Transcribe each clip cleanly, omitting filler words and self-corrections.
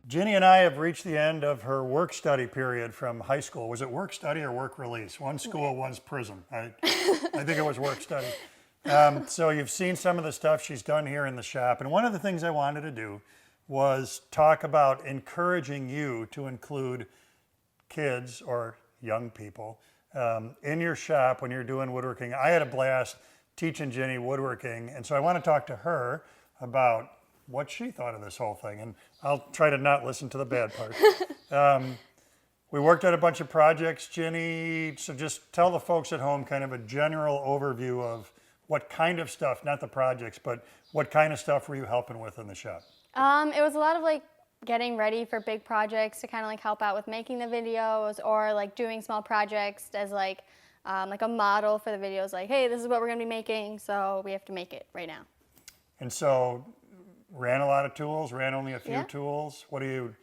Ginny and I have reached the end of her work study period from high school. Was it work study or work release? One's school, one's prison. I think it was work study. So you've seen some of the stuff she's done here in the shop. And one of the things I wanted to do was talk about encouraging you to include kids or young people in your shop when you're doing woodworking. I had a blast teaching Ginny woodworking, and so I want to talk to her about what she thought of this whole thing, and I'll try to not listen to the bad part. We worked on a bunch of projects, Ginny, so just tell the folks at home kind of a general overview of what kind of stuff, not the projects, but what kind of stuff were you helping with in the shop? It was a lot of like getting ready for big projects to kind of like help out with making the videos, or like doing small projects as like a model for the videos, like, hey, this is what we're gonna be making, so we have to make it right now. And so, ran a lot of tools, ran only a few Yeah. tools. Do you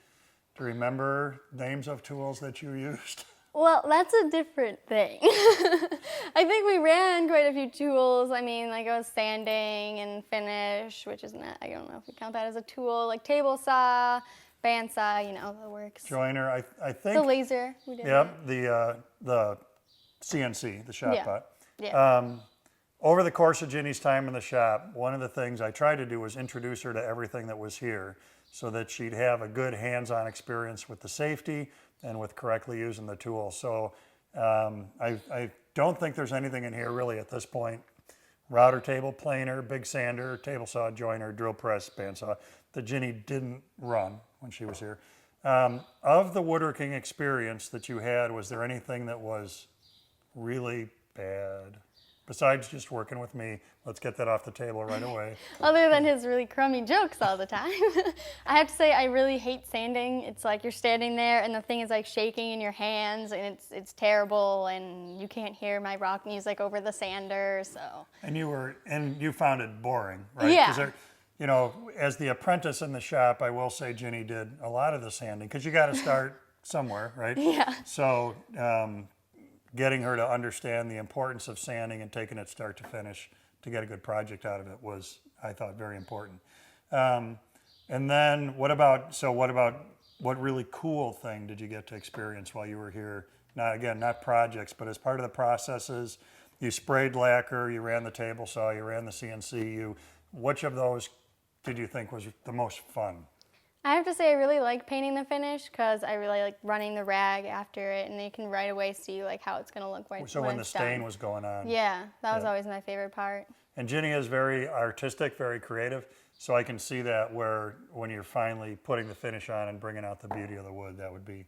remember names of tools that you used? Well, that's a different thing. I think we ran quite a few tools. I mean, like it was sanding and finish, which isn't, I don't know if we count that as a tool, like table saw, bandsaw, you know, the works. Joiner, I think. The laser, we did. Yep, the CNC, the shop Yeah. bot. Yeah. Over the course of Ginny's time in the shop, one of the things I tried to do was introduce her to everything that was here so that she'd have a good hands-on experience with the safety and with correctly using the tool. So I don't think there's anything in here really at this point. Router table, planer, big sander, table saw, joiner, drill press, bandsaw that Ginny didn't run when she was here. Of the woodworking experience that you had, was there anything that was really bad? Besides just working with me, let's get that off the table right away. Other than his really crummy jokes all the time. I have to say, I really hate sanding. It's like you're standing there and the thing is like shaking in your hands, and it's terrible, and you can't hear my rock music over the sander, so. And you found it boring, right? Yeah. 'Cause you know, as the apprentice in the shop, I will say Ginny did a lot of the sanding because you got to start somewhere, right? Yeah. So getting her to understand the importance of sanding and taking it start to finish to get a good project out of it was, I thought, very important. And then what really cool thing did you get to experience while you were here? Not projects, but as part of the processes. You sprayed lacquer, you ran the table saw, you ran the CNC. Which of those did you think was the most fun? I have to say I really like painting the finish because I really like running the rag after it, and you can right away see like how it's going to look when So when the it's stain done. was going on. Yeah, that was always my favorite part. And Ginny is very artistic, very creative, so I can see that where when you're finally putting the finish on and bringing out the beauty of the wood, that would be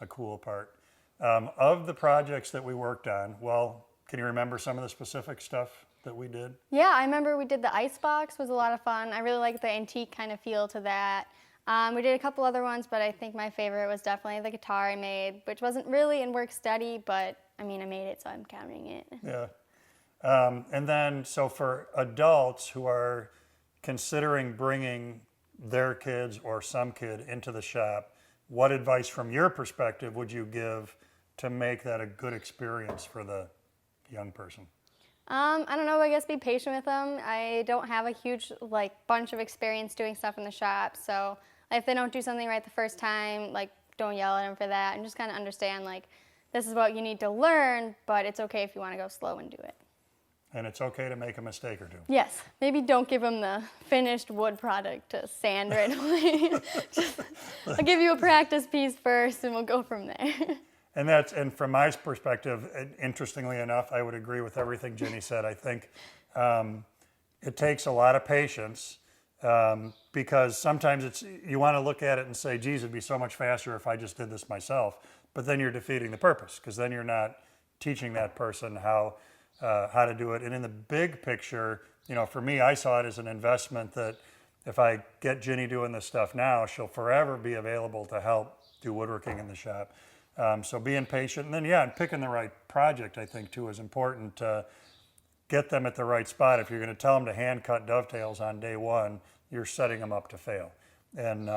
a cool part. Of the projects that we worked on, well, can you remember some of the specific stuff that we did? Yeah, I remember we did the ice box, was a lot of fun. I really like the antique kind of feel to that. We did a couple other ones, but I think my favorite was definitely the guitar I made, which wasn't really in work study, but I mean, I made it, so I'm counting it. Yeah. And then, so for adults who are considering bringing their kids or some kid into the shop, what advice from your perspective would you give to make that a good experience for the young person? I don't know, I guess be patient with them. I don't have a huge bunch of experience doing stuff in the shop, so if they don't do something right the first time, don't yell at them for that, and just kind of understand this is what you need to learn, but it's okay if you want to go slow and do it. And it's okay to make a mistake or two. Yes, maybe don't give them the finished wood product to sand right away. I'll give you a practice piece first and we'll go from there. And from my perspective, interestingly enough, I would agree with everything Ginny said. I think it takes a lot of patience because sometimes you want to look at it and say, geez, it'd be so much faster if I just did this myself. But then you're defeating the purpose because then you're not teaching that person how to do it. And in the big picture, for me, I saw it as an investment that if I get Ginny doing this stuff now, she'll forever be available to help do woodworking in the shop. So being patient, and then and picking the right project, I think too, is important to get them at the right spot. If you're going to tell them to hand cut dovetails on day one, you're setting them up to fail. And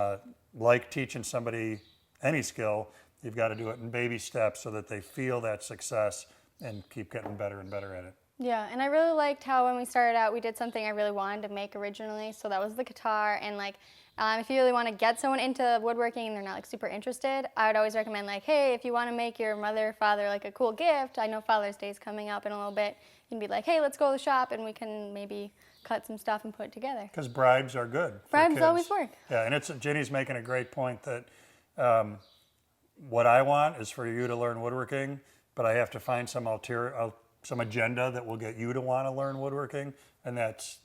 like teaching somebody any skill, you've got to do it in baby steps so that they feel that success and keep getting better and better at it. Yeah, and I really liked how when we started out, we did something I really wanted to make originally. So that was the guitar. And like, if you really want to get someone into woodworking and they're not like super interested, I would always recommend like, hey, if you want to make your mother or father like a cool gift, I know Father's Day is coming up in a little bit. You can be like, hey, let's go to the shop and we can maybe cut some stuff and put it together. Because bribes are good. For Bribes kids. always work. Yeah, and Ginny's making a great point that what I want is for you to learn woodworking, but I have to find some agenda that will get you to want to learn woodworking, and that's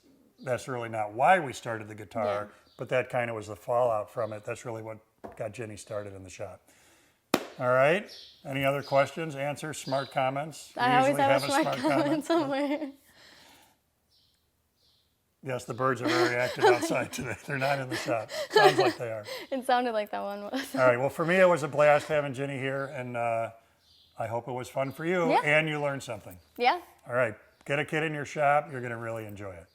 really not why we started the guitar, but that kind of was the fallout from it. That's really what got Ginny started in the shop. All right. Any other questions, answers, smart comments? I always have a smart comment somewhere. Yes, the birds are very active outside today. They're not in the shop. Sounds like they are. It sounded like that one was. All right. Well, for me, it was a blast having Ginny here, and I hope it was fun for you, Yeah. and you learned something. Yeah. All right. Get a kid in your shop. You're going to really enjoy it.